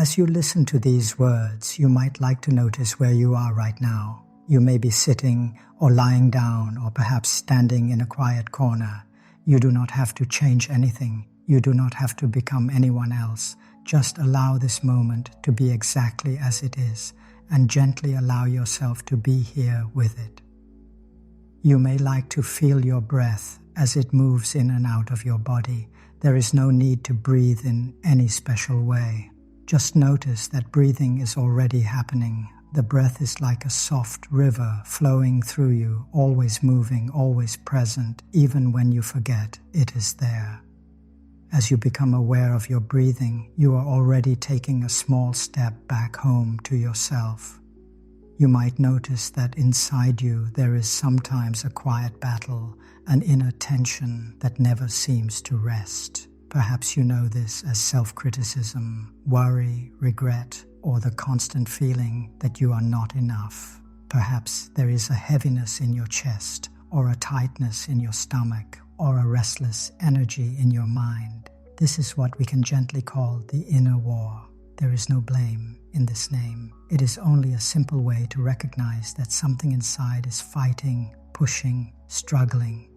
As you listen to these words, you might like to notice where you are right now. You may be sitting or lying down or perhaps standing in a quiet corner. You do not have to change anything. You do not have to become anyone else. Just allow this moment to be exactly as it is and gently allow yourself to be here with it. You may like to feel your breath as it moves in and out of your body. There is no need to breathe in any special way. Just notice that breathing is already happening. The breath is like a soft river flowing through you, always moving, always present, even when you forget it is there. As you become aware of your breathing, you are already taking a small step back home to yourself. You might notice that inside you there is sometimes a quiet battle, an inner tension that never seems to rest. Perhaps you know this as self-criticism, worry, regret, or the constant feeling that you are not enough. Perhaps there is a heaviness in your chest, or a tightness in your stomach, or a restless energy in your mind. This is what we can gently call the inner war. There is no blame in this name. It is only a simple way to recognize that something inside is fighting, pushing, struggling.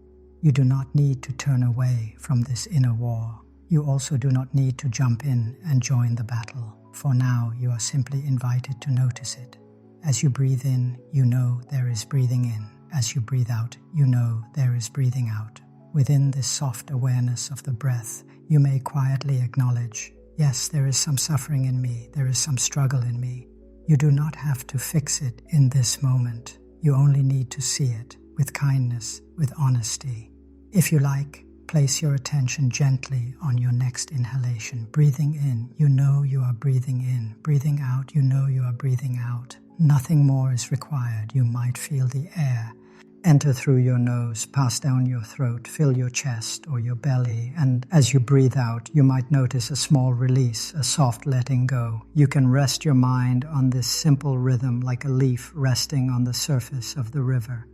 You do not need to turn away from this inner war. You also do not need to jump in and join the battle. For now, you are simply invited to notice it. As you breathe in, you know there is breathing in. As you breathe out, you know there is breathing out. Within this soft awareness of the breath, you may quietly acknowledge, yes, there is some suffering in me, there is some struggle in me. You do not have to fix it in this moment. You only need to see it with kindness, with honesty. If you like, place your attention gently on your next inhalation. Breathing in, you know you are breathing in. Breathing out, you know you are breathing out. Nothing more is required. You might feel the air enter through your nose, pass down your throat, fill your chest or your belly, and as you breathe out, you might notice a small release, a soft letting go. You can rest your mind on this simple rhythm like a leaf resting on the surface of the river.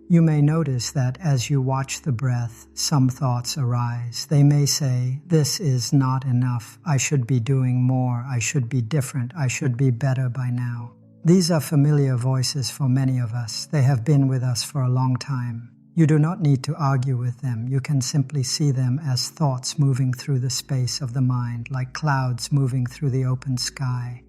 You may notice that as you watch the breath, some thoughts arise. They may say, this is not enough. I should be doing more. I should be different. I should be better by now. These are familiar voices for many of us. They have been with us for a long time. You do not need to argue with them. You can simply see them as thoughts moving through the space of the mind, like clouds moving through the open sky.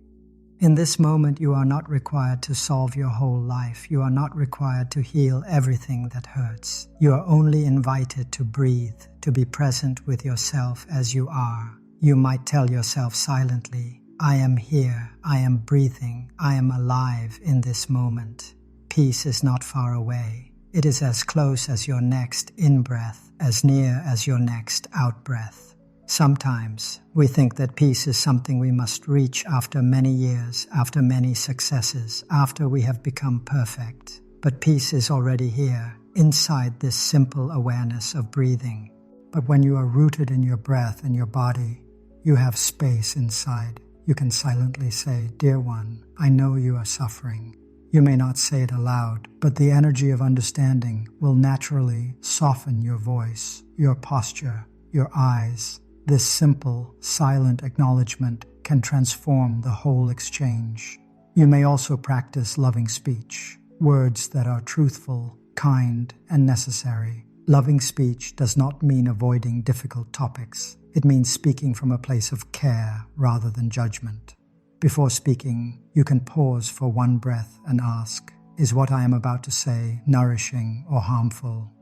In this moment, you are not required to solve your whole life. You are not required to heal everything that hurts. You are only invited to breathe, to be present with yourself as you are. You might tell yourself silently, I am here, I am breathing, I am alive in this moment. Peace is not far away. It is as close as your next in-breath, as near as your next out-breath. Sometimes we think that peace is something we must reach after many years, after many successes, after we have become perfect. But peace is already here, inside this simple awareness of breathing. But when you are rooted in your breath and your body, you have space inside. You can silently say, Dear one, I know you are suffering. You may not say it aloud, but the energy of understanding will naturally soften your voice, your posture, your eyes. This simple, silent acknowledgement can transform the whole exchange. You may also practice loving speech, words that are truthful, kind, and necessary. Loving speech does not mean avoiding difficult topics. It means speaking from a place of care rather than judgment. Before speaking, you can pause for one breath and ask, is what I am about to say nourishing or harmful?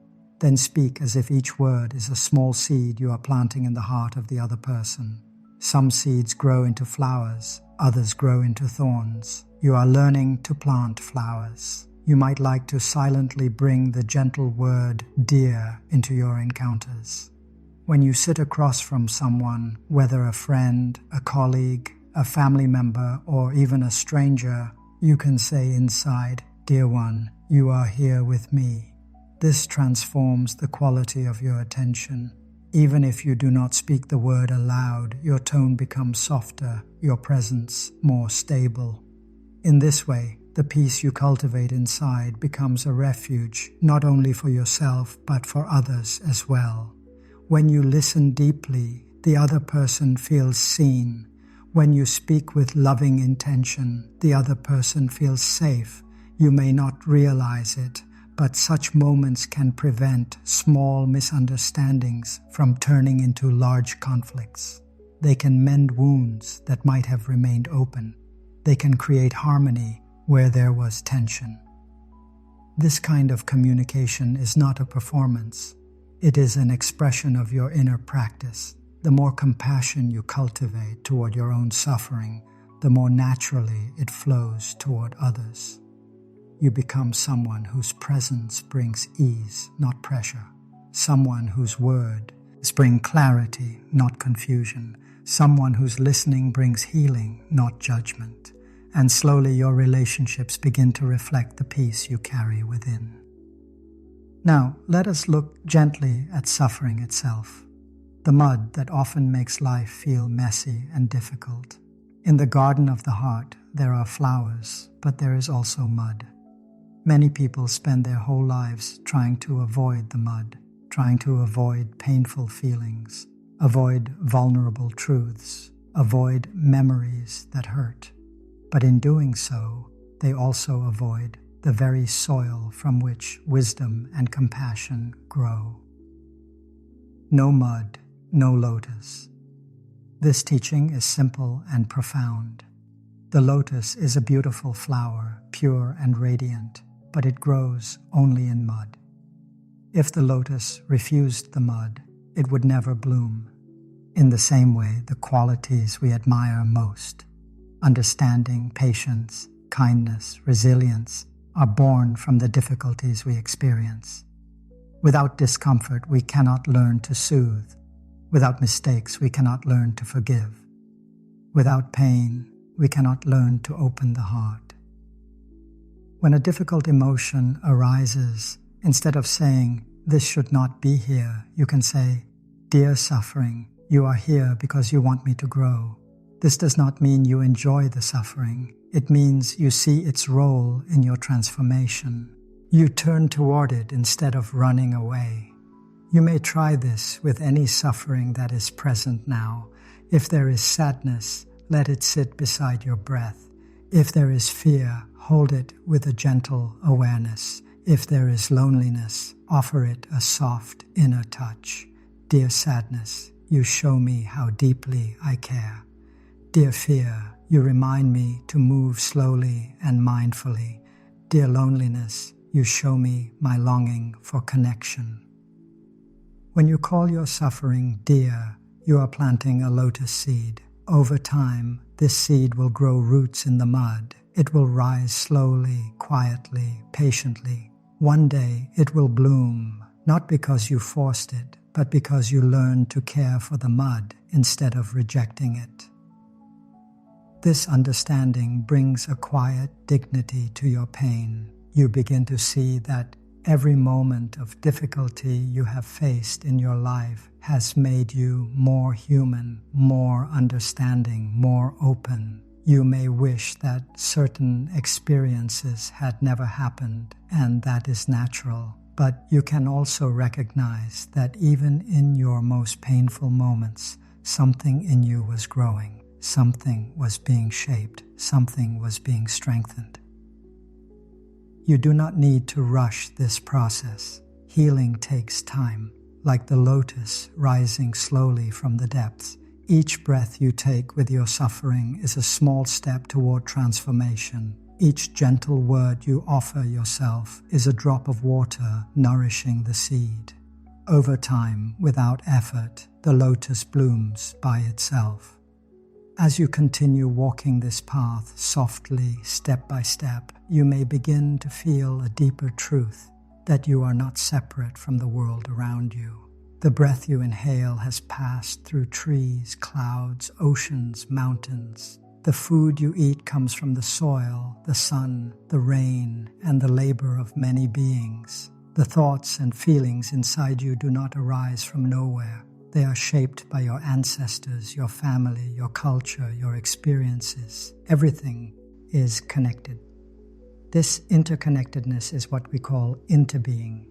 Then speak as if each word is a small seed you are planting in the heart of the other person. Some seeds grow into flowers, others grow into thorns. You are learning to plant flowers. You might like to silently bring the gentle word dear into your encounters. When you sit across from someone, whether a friend, a colleague, a family member, or even a stranger, you can say inside, Dear one, you are here with me. This transforms the quality of your attention. Even if you do not speak the word aloud, your tone becomes softer, your presence more stable. In this way, the peace you cultivate inside becomes a refuge, not only for yourself, but for others as well. When you listen deeply, the other person feels seen. When you speak with loving intention, the other person feels safe. You may not realize it, but such moments can prevent small misunderstandings from turning into large conflicts. They can mend wounds that might have remained open. They can create harmony where there was tension. This kind of communication is not a performance. It is an expression of your inner practice. The more compassion you cultivate toward your own suffering, the more naturally it flows toward others. You become someone whose presence brings ease, not pressure. Someone whose words bring clarity, not confusion. Someone whose listening brings healing, not judgment. And slowly your relationships begin to reflect the peace you carry within. Now, let us look gently at suffering itself, the mud that often makes life feel messy and difficult. In the garden of the heart, there are flowers, but there is also mud. Many people spend their whole lives trying to avoid the mud, trying to avoid painful feelings, avoid vulnerable truths, avoid memories that hurt. But in doing so, they also avoid the very soil from which wisdom and compassion grow. No mud, no lotus. This teaching is simple and profound. The lotus is a beautiful flower, pure and radiant, but it grows only in mud. If the lotus refused the mud, it would never bloom. In the same way, the qualities we admire most, understanding, patience, kindness, resilience, are born from the difficulties we experience. Without discomfort, we cannot learn to soothe. Without mistakes, we cannot learn to forgive. Without pain, we cannot learn to open the heart. When a difficult emotion arises, instead of saying, "This should not be here," you can say, "Dear suffering, you are here because you want me to grow." This does not mean you enjoy the suffering. It means you see its role in your transformation. You turn toward it instead of running away. You may try this with any suffering that is present now. If there is sadness, let it sit beside your breath. If there is fear, hold it with a gentle awareness. If there is loneliness, offer it a soft inner touch. Dear sadness, you show me how deeply I care. Dear fear, you remind me to move slowly and mindfully. Dear loneliness, you show me my longing for connection. When you call your suffering dear, you are planting a lotus seed. Over time, this seed will grow roots in the mud. It will rise slowly, quietly, patiently. One day it will bloom, not because you forced it, but because you learned to care for the mud instead of rejecting it. This understanding brings a quiet dignity to your pain. You begin to see that every moment of difficulty you have faced in your life has made you more human, more understanding, more open. You may wish that certain experiences had never happened, and that is natural. But you can also recognize that even in your most painful moments, something in you was growing. Something was being shaped. Something was being strengthened. You do not need to rush this process. Healing takes time. Like the lotus rising slowly from the depths, each breath you take with your suffering is a small step toward transformation. Each gentle word you offer yourself is a drop of water nourishing the seed. Over time, without effort, the lotus blooms by itself. As you continue walking this path softly, step by step, you may begin to feel a deeper truth that you are not separate from the world around you. The breath you inhale has passed through trees, clouds, oceans, mountains. The food you eat comes from the soil, the sun, the rain, and the labor of many beings. The thoughts and feelings inside you do not arise from nowhere. They are shaped by your ancestors, your family, your culture, your experiences. Everything is connected. This interconnectedness is what we call interbeing.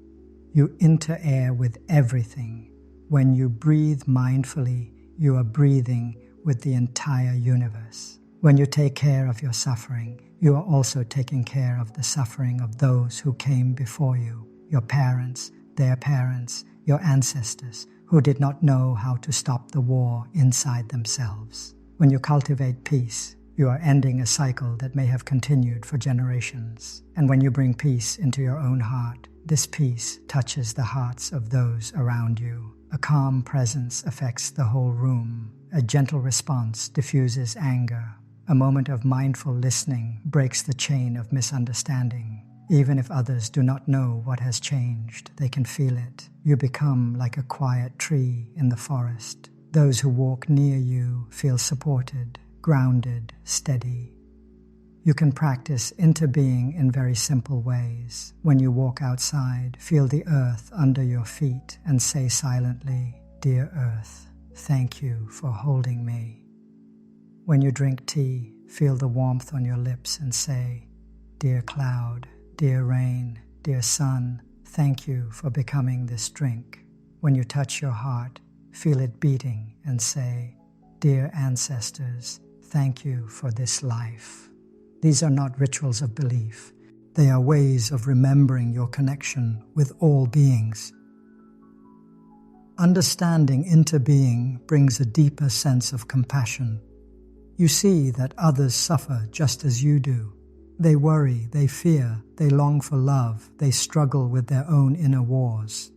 You interair with everything. When you breathe mindfully, you are breathing with the entire universe. When you take care of your suffering, you are also taking care of the suffering of those who came before you, your parents, their parents, your ancestors, who did not know how to stop the war inside themselves. When you cultivate peace, you are ending a cycle that may have continued for generations. And when you bring peace into your own heart, this peace touches the hearts of those around you. A calm presence affects the whole room. A gentle response diffuses anger. A moment of mindful listening breaks the chain of misunderstanding. Even if others do not know what has changed, they can feel it. You become like a quiet tree in the forest. Those who walk near you feel supported, grounded, steady. You can practice interbeing in very simple ways. When you walk outside, feel the earth under your feet and say silently, "Dear Earth, thank you for holding me." When you drink tea, feel the warmth on your lips and say, "Dear cloud, dear rain, dear sun, thank you for becoming this drink." When you touch your heart, feel it beating and say, "Dear ancestors, thank you for this life." These are not rituals of belief. They are ways of remembering your connection with all beings. Understanding interbeing brings a deeper sense of compassion. You see that others suffer just as you do. They worry, they fear, they long for love, they struggle with their own inner wars.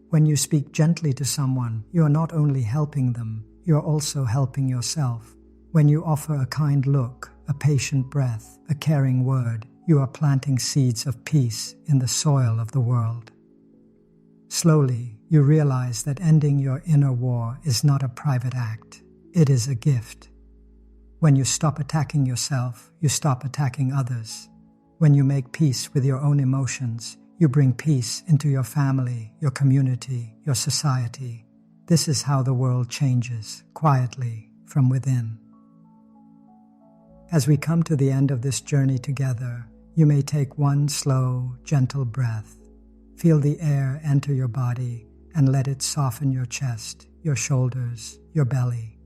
When you speak gently to someone, you are not only helping them, you are also helping yourself. When you offer a kind look, a patient breath, a caring word, you are planting seeds of peace in the soil of the world. Slowly, you realize that ending your inner war is not a private act. It is a gift. When you stop attacking yourself, you stop attacking others. When you make peace with your own emotions, you bring peace into your family, your community, your society. This is how the world changes, quietly, from within. As we come to the end of this journey together, you may take one slow, gentle breath. Feel the air enter your body and let it soften your chest, your shoulders, your belly.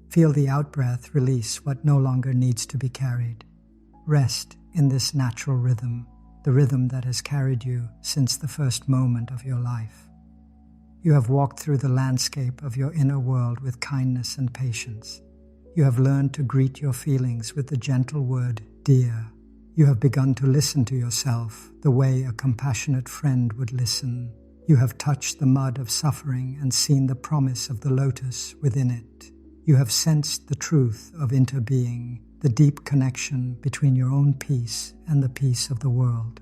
Feel the out-breath release what no longer needs to be carried. Rest in this natural rhythm, the rhythm that has carried you since the first moment of your life. You have walked through the landscape of your inner world with kindness and patience. You have learned to greet your feelings with the gentle word, "Dear." You have begun to listen to yourself the way a compassionate friend would listen. You have touched the mud of suffering and seen the promise of the lotus within it. You have sensed the truth of interbeing, the deep connection between your own peace and the peace of the world.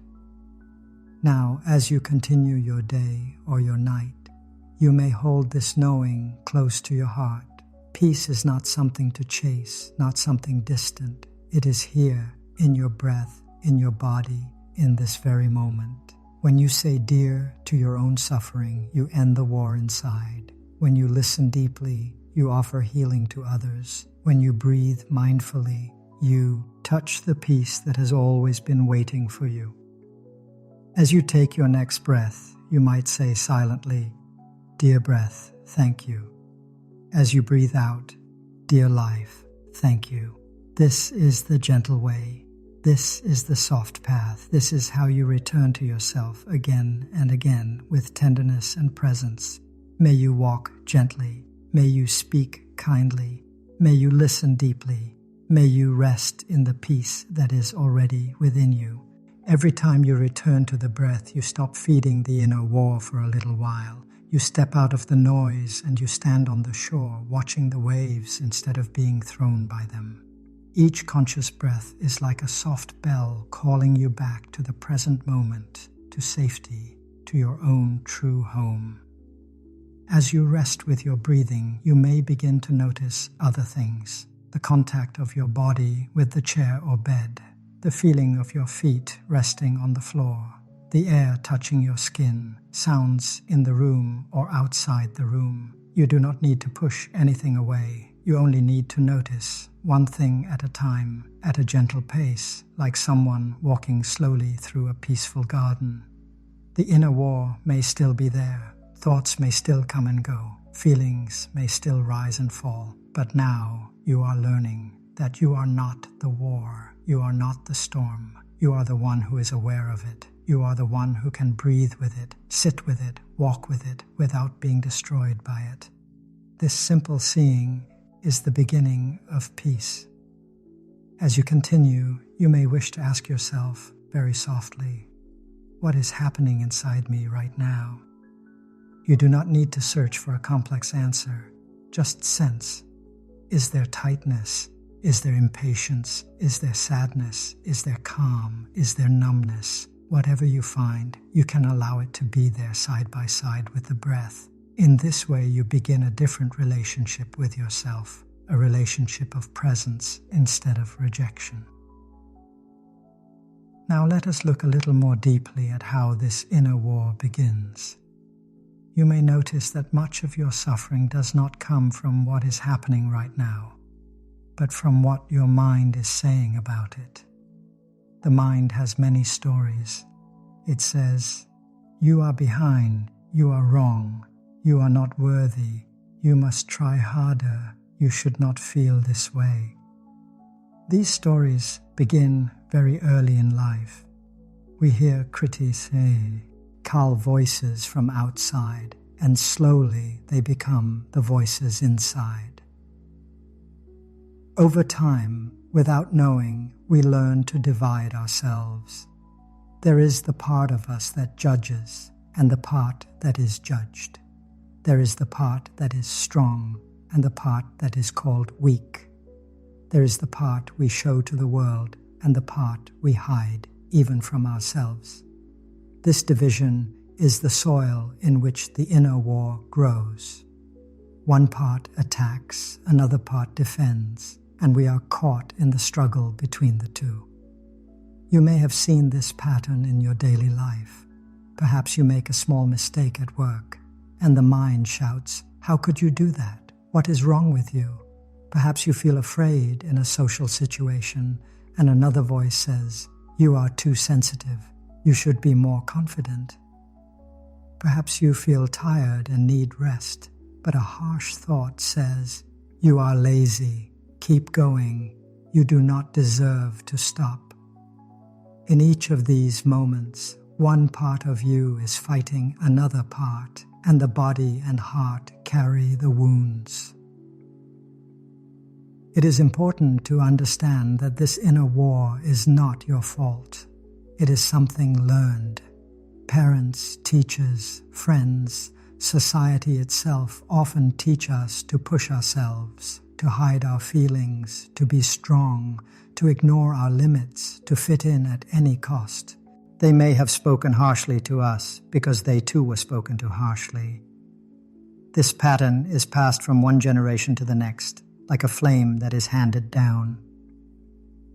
Now, as you continue your day or your night, you may hold this knowing close to your heart. Peace is not something to chase, not something distant. It is here, in your breath, in your body, in this very moment. When you say "dear" to your own suffering, you end the war inside. When you listen deeply, you offer healing to others. When you breathe mindfully, you touch the peace that has always been waiting for you. As you take your next breath, you might say silently, "Dear breath, thank you." As you breathe out, "Dear life, thank you." This is the gentle way. This is the soft path. This is how you return to yourself again and again with tenderness and presence. May you walk gently. May you speak kindly. May you listen deeply. May you rest in the peace that is already within you. Every time you return to the breath, you stop feeding the inner war for a little while. You step out of the noise and you stand on the shore, watching the waves instead of being thrown by them. Each conscious breath is like a soft bell calling you back to the present moment, to safety, to your own true home. As you rest with your breathing, you may begin to notice other things. The contact of your body with the chair or bed, the feeling of your feet resting on the floor, the air touching your skin, sounds in the room or outside the room. You do not need to push anything away. You only need to notice one thing at a time, at a gentle pace, like someone walking slowly through a peaceful garden. The inner war may still be there. Thoughts may still come and go. Feelings may still rise and fall. But now you are learning that you are not the war, you are not the storm, you are the one who is aware of it. You are the one who can breathe with it, sit with it, walk with it, without being destroyed by it. This simple seeing is the beginning of peace. As you continue, you may wish to ask yourself very softly, what is happening inside me right now? You do not need to search for a complex answer, just sense. Is there tightness? Is there impatience? Is there sadness? Is there calm? Is there numbness? Whatever you find, you can allow it to be there side by side with the breath. In this way, you begin a different relationship with yourself, a relationship of presence instead of rejection. Now let us look a little more deeply at how this inner war begins. You may notice that much of your suffering does not come from what is happening right now, but from what your mind is saying about it. The mind has many stories. It says, you are behind, you are wrong, you are not worthy, you must try harder, you should not feel this way. These stories begin very early in life. We hear critics call voices from outside, and slowly they become the voices inside. Over time, without knowing, we learn to divide ourselves. There is the part of us that judges and the part that is judged. There is the part that is strong and the part that is called weak. There is the part we show to the world and the part we hide, even from ourselves. This division is the soil in which the inner war grows. One part attacks, another part defends, and we are caught in the struggle between the two. You may have seen this pattern in your daily life. Perhaps you make a small mistake at work, and the mind shouts, "How could you do that? What is wrong with you?" Perhaps you feel afraid in a social situation, and another voice says, "You are too sensitive. You should be more confident." Perhaps you feel tired and need rest, but a harsh thought says, "You are lazy. Keep going. You do not deserve to stop." In each of these moments, one part of you is fighting another part, and the body and heart carry the wounds. It is important to understand that this inner war is not your fault. It is something learned. Parents, teachers, friends, society itself often teach us to push ourselves, to hide our feelings, to be strong, to ignore our limits, to fit in at any cost. They may have spoken harshly to us because they too were spoken to harshly. This pattern is passed from one generation to the next, like a flame that is handed down.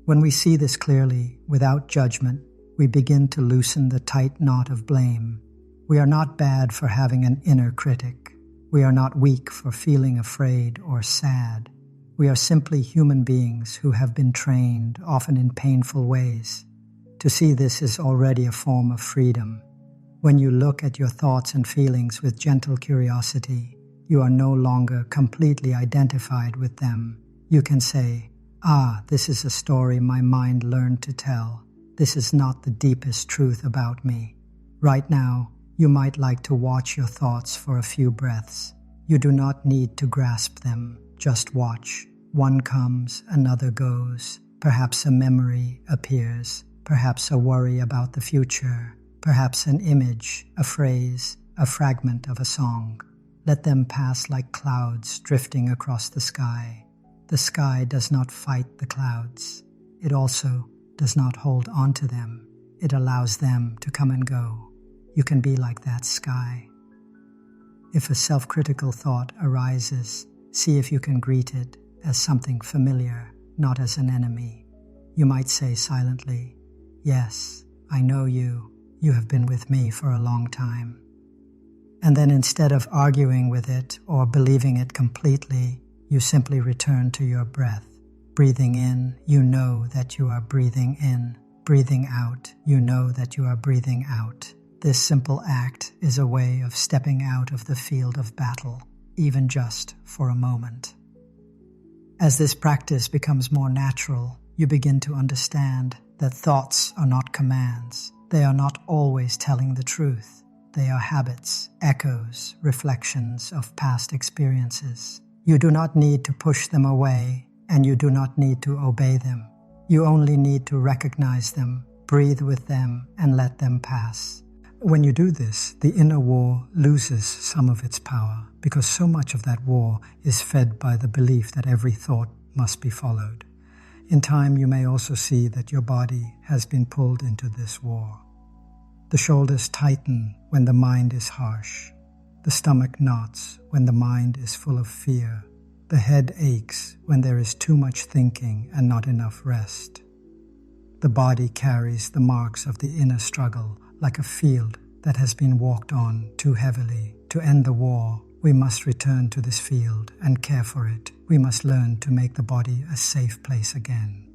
When we see this clearly, without judgment, we begin to loosen the tight knot of blame. We are not bad for having an inner critic. We are not weak for feeling afraid or sad. We are simply human beings who have been trained, often in painful ways. To see this is already a form of freedom. When you look at your thoughts and feelings with gentle curiosity, you are no longer completely identified with them. You can say, this is a story my mind learned to tell. This is not the deepest truth about me. Right now, you might like to watch your thoughts for a few breaths. You do not need to grasp them. Just watch. One comes, another goes. Perhaps a memory appears. Perhaps a worry about the future. Perhaps an image, a phrase, a fragment of a song. Let them pass like clouds drifting across the sky. The sky does not fight the clouds. It also does not hold on to them. It allows them to come and go. You can be like that sky. If a self-critical thought arises, see if you can greet it as something familiar, not as an enemy. You might say silently, "Yes, I know you. You have been with me for a long time." And then instead of arguing with it or believing it completely, you simply return to your breath. Breathing in, you know that you are breathing in. Breathing out, you know that you are breathing out. This simple act is a way of stepping out of the field of battle, even just for a moment. As this practice becomes more natural, you begin to understand that thoughts are not commands. They are not always telling the truth. They are habits, echoes, reflections of past experiences. You do not need to push them away, and you do not need to obey them. You only need to recognize them, breathe with them, and let them pass. When you do this, the inner war loses some of its power, because so much of that war is fed by the belief that every thought must be followed. In time, you may also see that your body has been pulled into this war. The shoulders tighten when the mind is harsh. The stomach knots when the mind is full of fear. The head aches when there is too much thinking and not enough rest. The body carries the marks of the inner struggle like a field that has been walked on too heavily. To end the war, we must return to this field and care for it. We must learn to make the body a safe place again.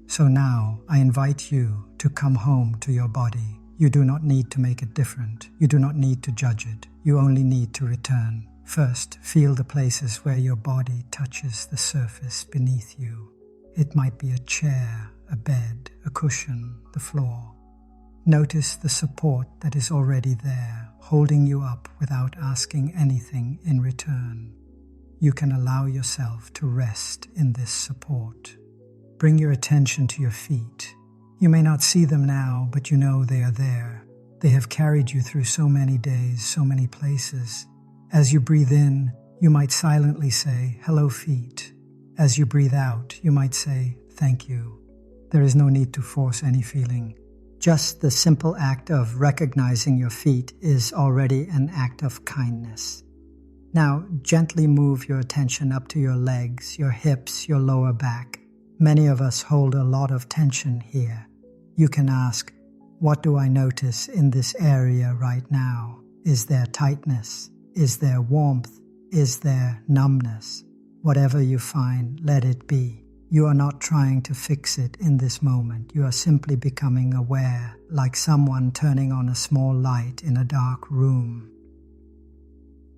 So now, I invite you to come home to your body. You do not need to make it different. You do not need to judge it. You only need to return. First, feel the places where your body touches the surface beneath you. It might be a chair, a bed, a cushion, the floor. Notice the support that is already there, holding you up without asking anything in return. You can allow yourself to rest in this support. Bring your attention to your feet. You may not see them now, but you know they are there. They have carried you through so many days, so many places. As you breathe in, you might silently say, "Hello, feet." As you breathe out, you might say, "Thank you." There is no need to force any feeling. Just the simple act of recognizing your feet is already an act of kindness. Now, gently move your attention up to your legs, your hips, your lower back. Many of us hold a lot of tension here. You can ask, what do I notice in this area right now? Is there tightness? Is there warmth? Is there numbness? Whatever you find, let it be. You are not trying to fix it in this moment. You are simply becoming aware, like someone turning on a small light in a dark room.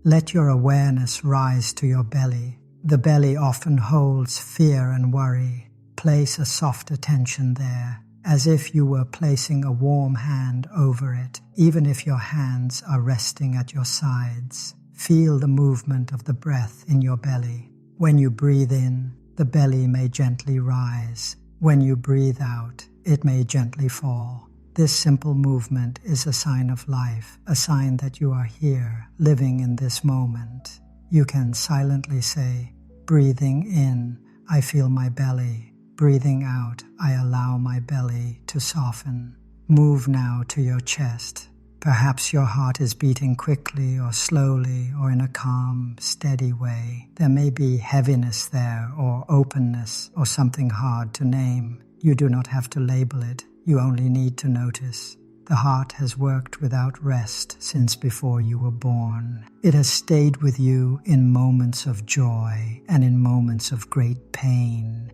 Let your awareness rise to your belly. The belly often holds fear and worry. Place a soft attention there, as if you were placing a warm hand over it, even if your hands are resting at your sides. Feel the movement of the breath in your belly. When you breathe in, the belly may gently rise. When you breathe out, it may gently fall. This simple movement is a sign of life, a sign that you are here, living in this moment. You can silently say, breathing in, I feel my belly. Breathing out, I allow my belly to soften. Move now to your chest. Perhaps your heart is beating quickly or slowly or in a calm, steady way. There may be heaviness there or openness or something hard to name. You do not have to label it. You only need to notice. The heart has worked without rest since before you were born. It has stayed with you in moments of joy and in moments of great pain.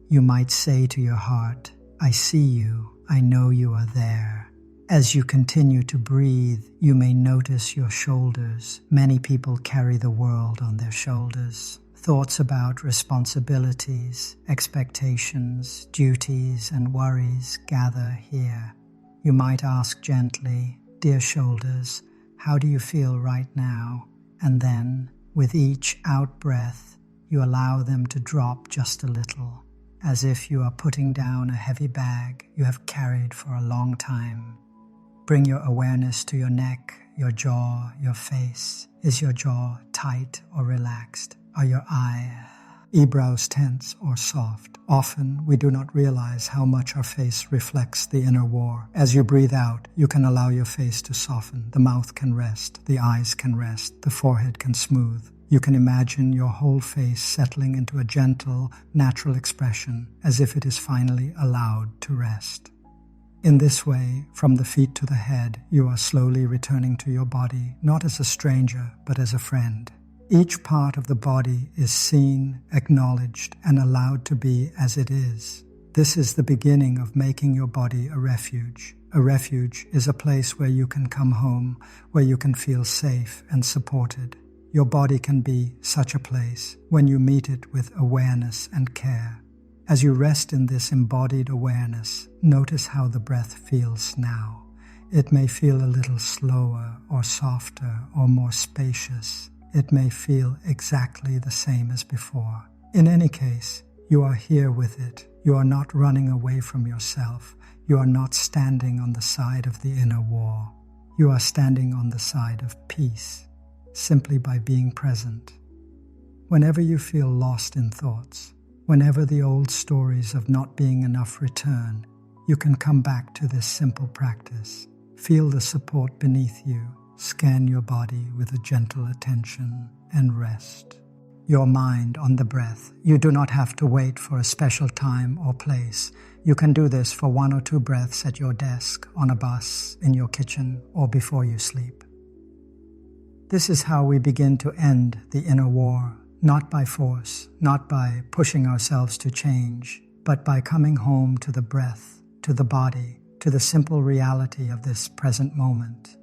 You might say to your heart, I see you. I know you are there. As you continue to breathe, you may notice your shoulders. Many people carry the world on their shoulders. Thoughts about responsibilities, expectations, duties, and worries gather here. You might ask gently, dear shoulders, how do you feel right now? And then, with each out-breath, you allow them to drop just a little, as if you are putting down a heavy bag you have carried for a long time. Bring your awareness to your neck, your jaw, your face. Is your jaw tight or relaxed? Are your eyebrows tense or soft? Often, we do not realize how much our face reflects the inner war. As you breathe out, you can allow your face to soften. The mouth can rest, the eyes can rest, the forehead can smooth. You can imagine your whole face settling into a gentle, natural expression, as if it is finally allowed to rest. In this way, from the feet to the head, you are slowly returning to your body, not as a stranger, but as a friend. Each part of the body is seen, acknowledged, and allowed to be as it is. This is the beginning of making your body a refuge. A refuge is a place where you can come home, where you can feel safe and supported. Your body can be such a place when you meet it with awareness and care. As you rest in this embodied awareness, notice how the breath feels now. It may feel a little slower or softer or more spacious. It may feel exactly the same as before. In any case, you are here with it. You are not running away from yourself. You are not standing on the side of the inner war. You are standing on the side of peace, simply by being present. Whenever you feel lost in thoughts, whenever the old stories of not being enough return, you can come back to this simple practice. Feel the support beneath you. Scan your body with a gentle attention and rest your mind on the breath. You do not have to wait for a special time or place. You can do this for 1 or 2 breaths at your desk, on a bus, in your kitchen, or before you sleep. This is how we begin to end the inner war, not by force, not by pushing ourselves to change, but by coming home to the breath, to the body, to the simple reality of this present moment.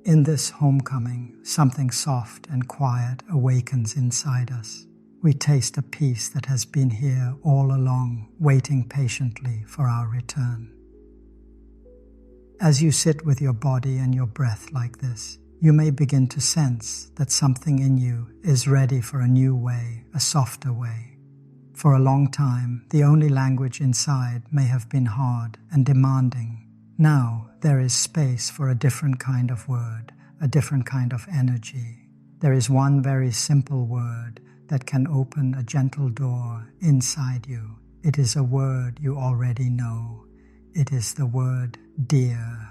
In this homecoming, something soft and quiet awakens inside us. We taste a peace that has been here all along, waiting patiently for our return. As you sit with your body and your breath like this, you may begin to sense that something in you is ready for a new way, a softer way. For a long time, the only language inside may have been hard and demanding. Now, there is space for a different kind of word, a different kind of energy. There is one very simple word that can open a gentle door inside you. It is a word you already know. It is the word dear.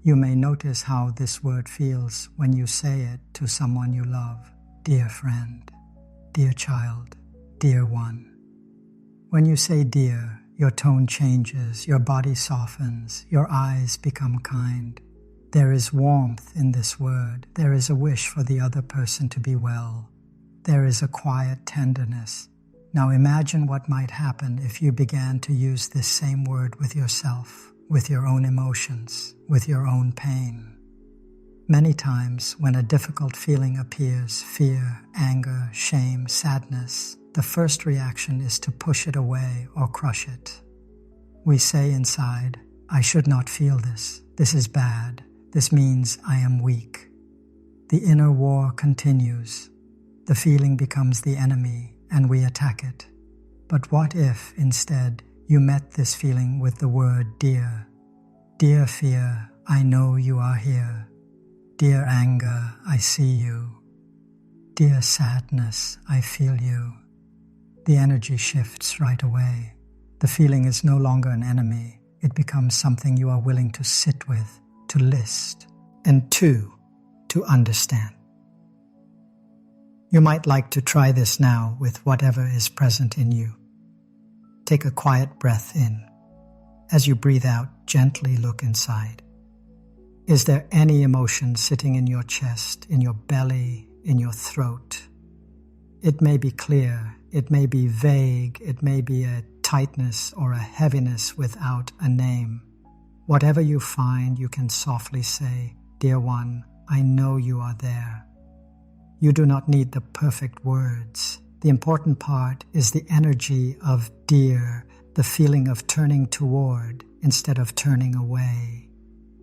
You may notice how this word feels when you say it to someone you love. Dear friend, dear child, dear one. When you say dear, your tone changes, your body softens, your eyes become kind. There is warmth in this word. There is a wish for the other person to be well. There is a quiet tenderness. Now imagine what might happen if you began to use this same word with yourself, with your own emotions, with your own pain. Many times when a difficult feeling appears, fear, anger, shame, sadness, the first reaction is to push it away or crush it. We say inside, I should not feel this. This is bad. This means I am weak. The inner war continues. The feeling becomes the enemy and we attack it. But what if, instead, you met this feeling with the word dear? Dear fear, I know you are here. Dear anger, I see you. Dear sadness, I feel you. The energy shifts right away. The feeling is no longer an enemy. It becomes something you are willing to sit with, to list, and to understand. You might like to try this now with whatever is present in you. Take a quiet breath in. As you breathe out, gently look inside. Is there any emotion sitting in your chest, in your belly, in your throat? It may be clear, it may be vague, it may be a tightness or a heaviness without a name. Whatever you find, you can softly say, Dear one, I know you are there. You do not need the perfect words. The important part is the energy of dear, the feeling of turning toward instead of turning away.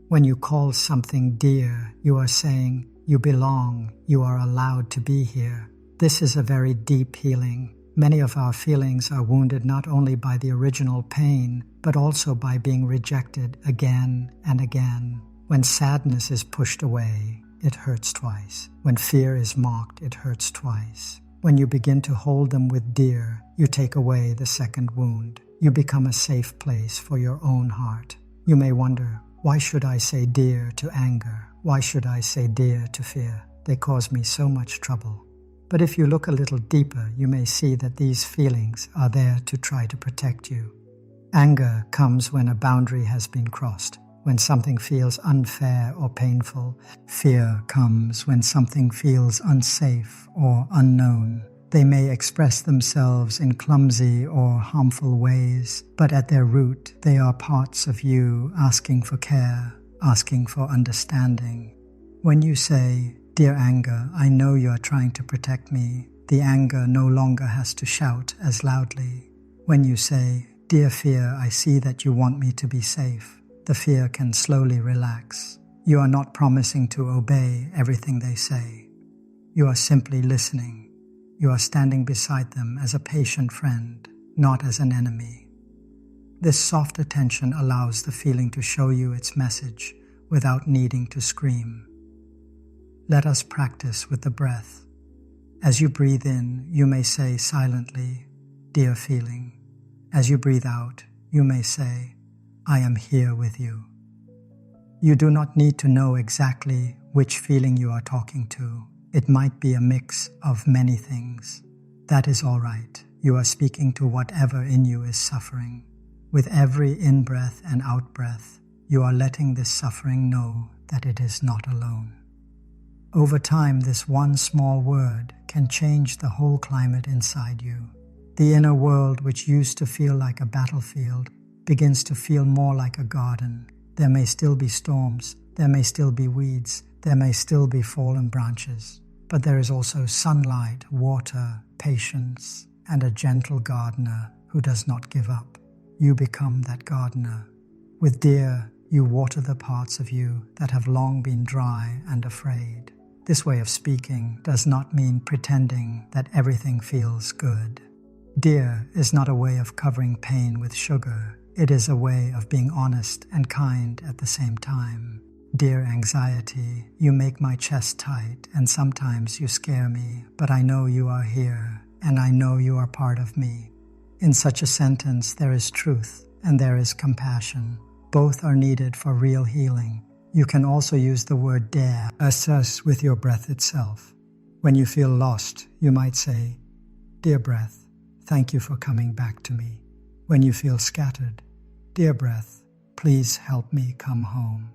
When you call something dear, you are saying, you belong, you are allowed to be here. This is a very deep healing. Many of our feelings are wounded not only by the original pain, but also by being rejected again and again. When sadness is pushed away, it hurts twice. When fear is mocked, it hurts twice. When you begin to hold them with dear, you take away the second wound. You become a safe place for your own heart. You may wonder, why should I say dear to anger? Why should I say dear to fear? They cause me so much trouble. But if you look a little deeper, you may see that these feelings are there to try to protect you. Anger comes when a boundary has been crossed, when something feels unfair or painful. Fear comes when something feels unsafe or unknown. They may express themselves in clumsy or harmful ways, but at their root, they are parts of you asking for care, asking for understanding. When you say, Dear anger, I know you are trying to protect me. The anger no longer has to shout as loudly. When you say, dear fear, I see that you want me to be safe, the fear can slowly relax. You are not promising to obey everything they say. You are simply listening. You are standing beside them as a patient friend, not as an enemy. This soft attention allows the feeling to show you its message without needing to scream. Let us practice with the breath. As you breathe in, you may say silently, dear feeling. As you breathe out, you may say, I am here with you. You do not need to know exactly which feeling you are talking to. It might be a mix of many things. That is all right. You are speaking to whatever in you is suffering. With every in-breath and out-breath, you are letting this suffering know that it is not alone. Over time, this one small word can change the whole climate inside you. The inner world, which used to feel like a battlefield, begins to feel more like a garden. There may still be storms, there may still be weeds, there may still be fallen branches, but there is also sunlight, water, patience, and a gentle gardener who does not give up. You become that gardener. With deer, you water the parts of you that have long been dry and afraid. This way of speaking does not mean pretending that everything feels good. Deer is not a way of covering pain with sugar. It is a way of being honest and kind at the same time. Dear anxiety, you make my chest tight and sometimes you scare me, but I know you are here and I know you are part of me. In such a sentence, there is truth and there is compassion. Both are needed for real healing. You can also use the word dare, assess with your breath itself. When you feel lost, you might say, dear breath, thank you for coming back to me. When you feel scattered, dear breath, please help me come home.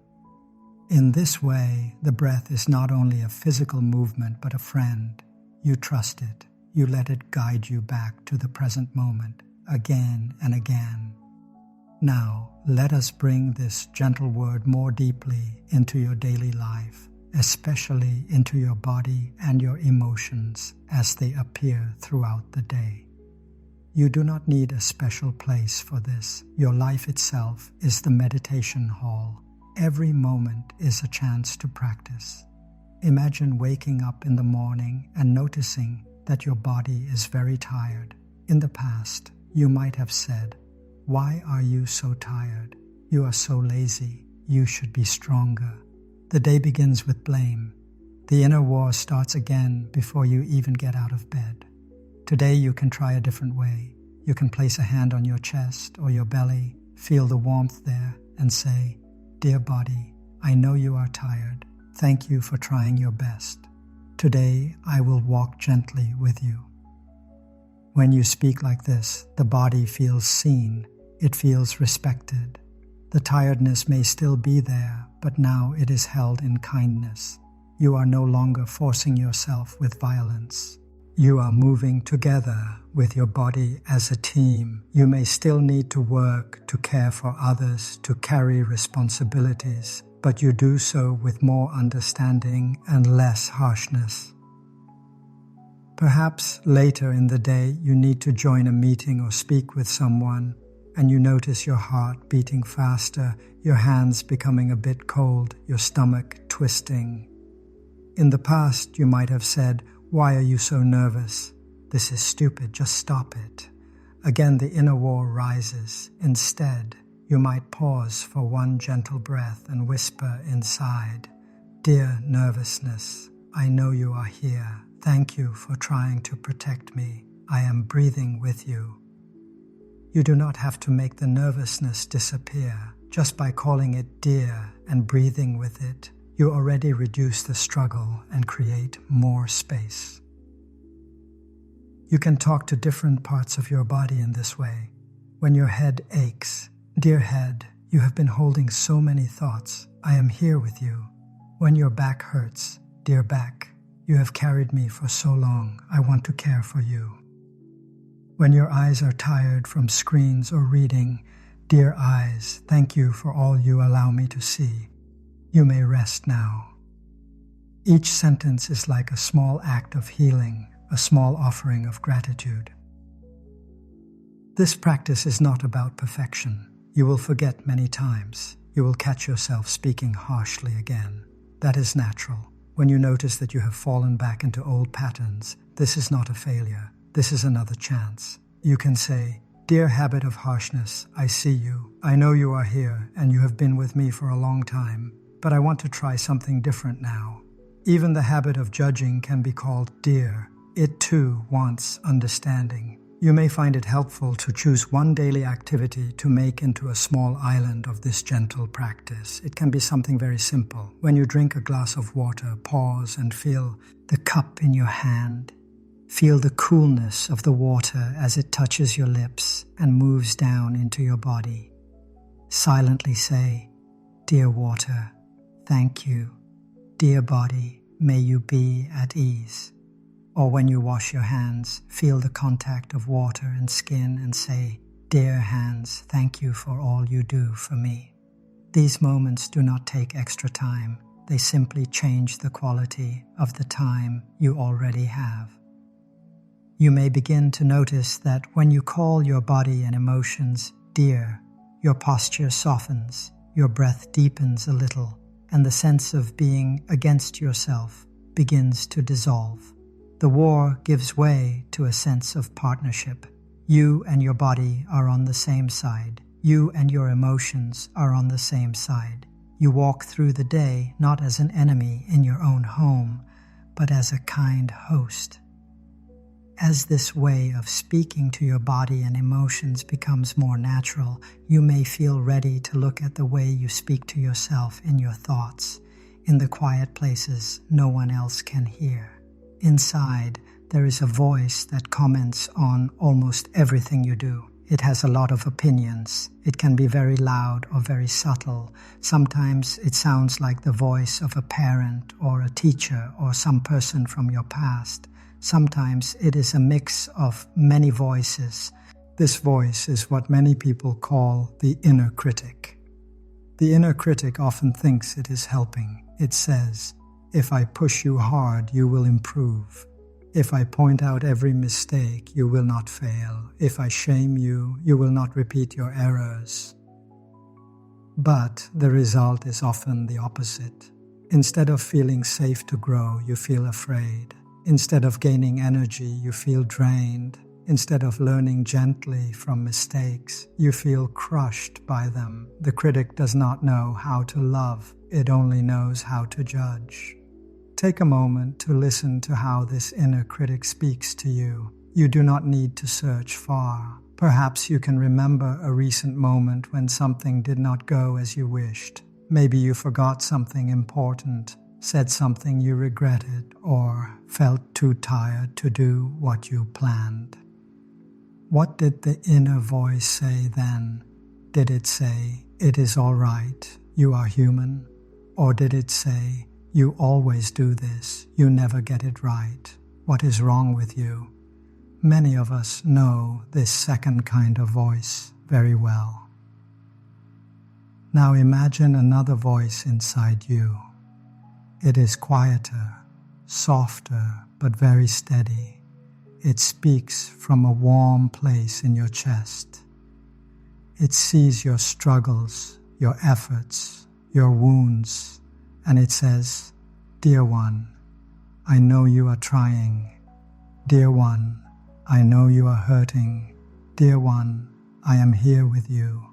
In this way, the breath is not only a physical movement but a friend. You trust it. You let it guide you back to the present moment, again and again. Now, let us bring this gentle word more deeply into your daily life, especially into your body and your emotions as they appear throughout the day. You do not need a special place for this. Your life itself is the meditation hall. Every moment is a chance to practice. Imagine waking up in the morning and noticing that your body is very tired. In the past, you might have said, why are you so tired? You are so lazy. You should be stronger. The day begins with blame. The inner war starts again before you even get out of bed. Today you can try a different way. You can place a hand on your chest or your belly, feel the warmth there, and say, dear body, I know you are tired. Thank you for trying your best. Today I will walk gently with you. When you speak like this, the body feels seen. It feels respected. The tiredness may still be there, but now it is held in kindness. You are no longer forcing yourself with violence. You are moving together with your body as a team. You may still need to work, to care for others, to carry responsibilities, but you do so with more understanding and less harshness. Perhaps later in the day you need to join a meeting or speak with someone, and you notice your heart beating faster, your hands becoming a bit cold, your stomach twisting. In the past, you might have said, why are you so nervous? This is stupid, just stop it. Again, the inner war rises. Instead, you might pause for one gentle breath and whisper inside, dear nervousness, I know you are here. Thank you for trying to protect me. I am breathing with you. You do not have to make the nervousness disappear. Just by calling it dear and breathing with it, you already reduce the struggle and create more space. You can talk to different parts of your body in this way. When your head aches, dear head, you have been holding so many thoughts. I am here with you. When your back hurts, dear back, you have carried me for so long. I want to care for you. When your eyes are tired from screens or reading, dear eyes, thank you for all you allow me to see. You may rest now. Each sentence is like a small act of healing, a small offering of gratitude. This practice is not about perfection. You will forget many times. You will catch yourself speaking harshly again. That is natural. When you notice that you have fallen back into old patterns, this is not a failure. This is another chance. You can say, "Dear habit of harshness, I see you. I know you are here and you have been with me for a long time, but I want to try something different now." Even the habit of judging can be called dear. It too wants understanding. You may find it helpful to choose one daily activity to make into a small island of this gentle practice. It can be something very simple. When you drink a glass of water, pause and feel the cup in your hand. Feel the coolness of the water as it touches your lips and moves down into your body. Silently say, "Dear water, thank you. Dear body, may you be at ease." Or when you wash your hands, feel the contact of water and skin and say, "Dear hands, thank you for all you do for me." These moments do not take extra time. They simply change the quality of the time you already have. You may begin to notice that when you call your body and emotions dear, your posture softens, your breath deepens a little, and the sense of being against yourself begins to dissolve. The war gives way to a sense of partnership. You and your body are on the same side. You and your emotions are on the same side. You walk through the day not as an enemy in your own home, but as a kind host. As this way of speaking to your body and emotions becomes more natural, you may feel ready to look at the way you speak to yourself in your thoughts, in the quiet places no one else can hear. Inside, there is a voice that comments on almost everything you do. It has a lot of opinions. It can be very loud or very subtle. Sometimes it sounds like the voice of a parent or a teacher or some person from your past. Sometimes it is a mix of many voices. This voice is what many people call the inner critic. The inner critic often thinks it is helping. It says, "If I push you hard, you will improve. If I point out every mistake, you will not fail. If I shame you, you will not repeat your errors." But the result is often the opposite. Instead of feeling safe to grow, you feel afraid. Instead of gaining energy, you feel drained. Instead of learning gently from mistakes, you feel crushed by them. The critic does not know how to love. It only knows how to judge. Take a moment to listen to how this inner critic speaks to you. You do not need to search far. Perhaps you can remember a recent moment when something did not go as you wished. Maybe you forgot something important, said something you regretted, or felt too tired to do what you planned. What did the inner voice say then? Did it say, "It is all right, you are human"? Or did it say, "You always do this, you never get it right. What is wrong with you?" Many of us know this second kind of voice very well. Now imagine another voice inside you. It is quieter, softer, but very steady. It speaks from a warm place in your chest. It sees your struggles, your efforts, your wounds, and it says, "Dear one, I know you are trying. Dear one, I know you are hurting. Dear one, I am here with you."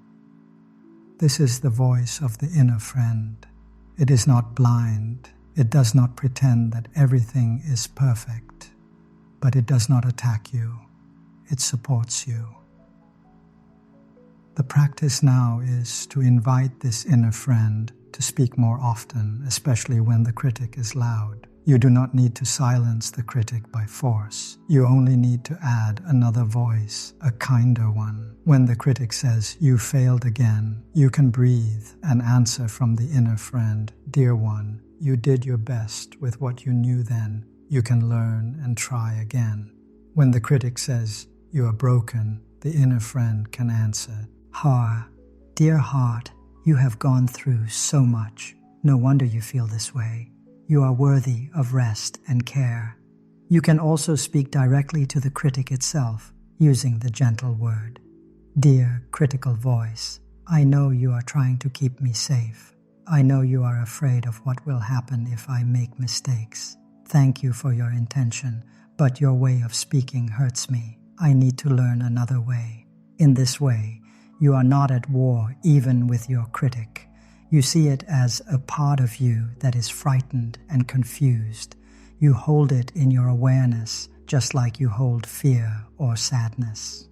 This is the voice of the inner friend. It is not blind. It does not pretend that everything is perfect, but it does not attack you. It supports you. The practice now is to invite this inner friend to speak more often, especially when the critic is loud. You do not need to silence the critic by force. You only need to add another voice, a kinder one. When the critic says, "You failed again," you can breathe and answer from the inner friend, "Dear one, you did your best with what you knew then. You can learn and try again." When the critic says, "You are broken," the inner friend can answer, "Dear heart, you have gone through so much. No wonder you feel this way. You are worthy of rest and care. You can also speak directly to the critic itself, using the gentle word. Dear critical voice, I know you are trying to keep me safe. I know you are afraid of what will happen if I make mistakes. Thank you for your intention, but your way of speaking hurts me. I need to learn another way. In this way, you are not at war even with your critic. You see it as a part of you that is frightened and confused. You hold it in your awareness, just like you hold fear or sadness.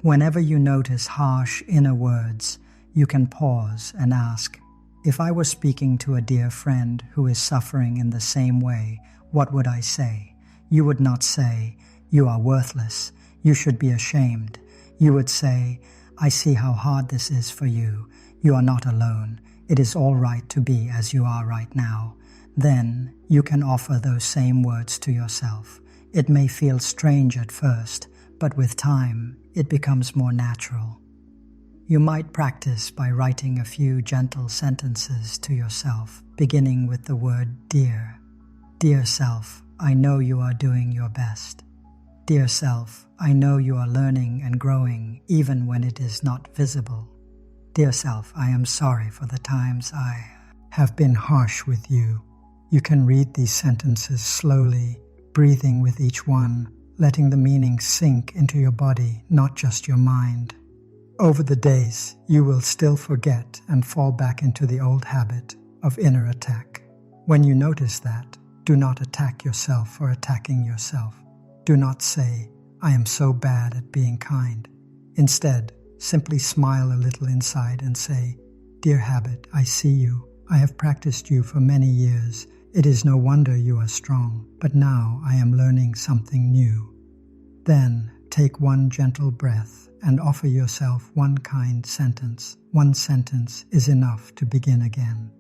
Whenever you notice harsh inner words, you can pause and ask, if I were speaking to a dear friend who is suffering in the same way, what would I say? You would not say, you are worthless, you should be ashamed. You would say, I see how hard this is for you. You are not alone. It is all right to be as you are right now. Then you can offer those same words to yourself. It may feel strange at first, but with time, it becomes more natural. You might practice by writing a few gentle sentences to yourself, beginning with the word dear. Dear self, I know you are doing your best. Dear self, I know you are learning and growing even when it is not visible. Dear self, I am sorry for the times I have been harsh with you. You can read these sentences slowly, breathing with each one, letting the meaning sink into your body, not just your mind. Over the days, you will still forget and fall back into the old habit of inner attack. When you notice that, do not attack yourself for attacking yourself. Do not say, I am so bad at being kind. Instead, simply smile a little inside and say, Dear habit, I see you. I have practiced you for many years. It is no wonder you are strong, but now I am learning something new. Then take one gentle breath and offer yourself one kind sentence. One sentence is enough to begin again.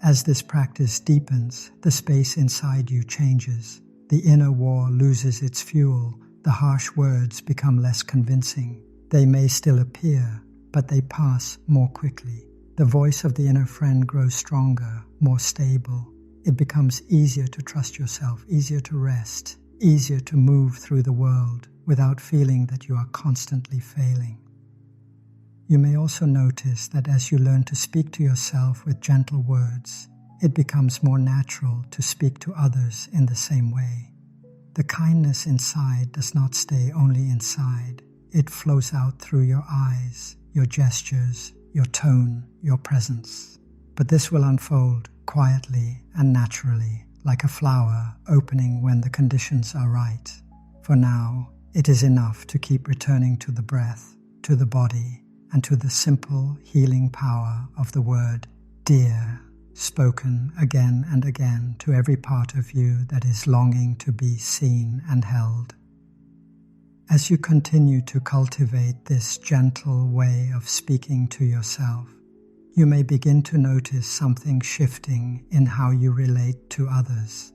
As this practice deepens, the space inside you changes. The inner war loses its fuel. The harsh words become less convincing. They may still appear, but they pass more quickly. The voice of the inner friend grows stronger, more stable. It becomes easier to trust yourself, easier to rest, easier to move through the world without feeling that you are constantly failing. You may also notice that as you learn to speak to yourself with gentle words, it becomes more natural to speak to others in the same way. The kindness inside does not stay only inside. It flows out through your eyes, your gestures, your tone, your presence. But this will unfold quietly and naturally, like a flower opening when the conditions are right. For now, it is enough to keep returning to the breath, to the body, and to the simple healing power of the word dear, spoken again and again to every part of you that is longing to be seen and held. As you continue to cultivate this gentle way of speaking to yourself, you may begin to notice something shifting in how you relate to others.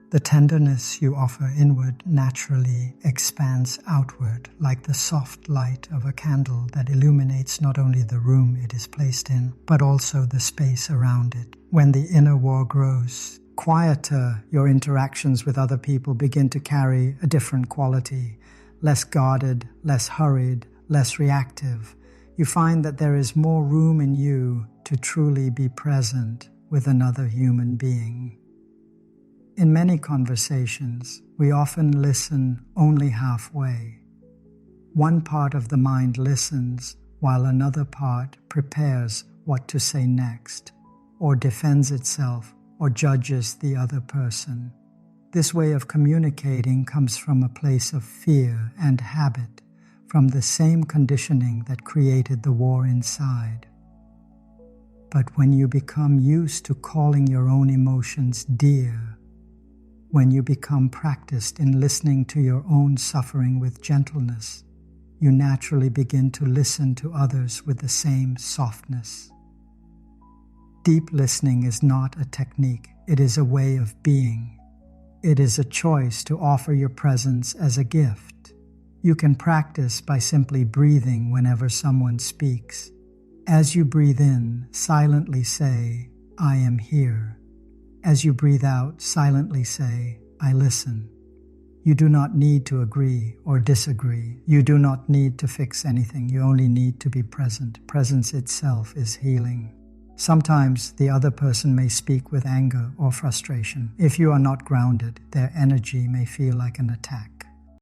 The tenderness you offer inward naturally expands outward like the soft light of a candle that illuminates not only the room it is placed in, but also the space around it. When the inner war grows quieter, your interactions with other people begin to carry a different quality, less guarded, less hurried, less reactive. You find that there is more room in you to truly be present with another human being. In many conversations, we often listen only halfway. One part of the mind listens while another part prepares what to say next, or defends itself, or judges the other person. This way of communicating comes from a place of fear and habit, from the same conditioning that created the war inside. But when you become used to calling your own emotions dear, when you become practiced in listening to your own suffering with gentleness, you naturally begin to listen to others with the same softness. Deep listening is not a technique, it is a way of being. It is a choice to offer your presence as a gift. You can practice by simply breathing whenever someone speaks. As you breathe in, silently say, I am here. As you breathe out, silently say, I listen. You do not need to agree or disagree. You do not need to fix anything. You only need to be present. Presence itself is healing. Sometimes the other person may speak with anger or frustration. If you are not grounded, their energy may feel like an attack.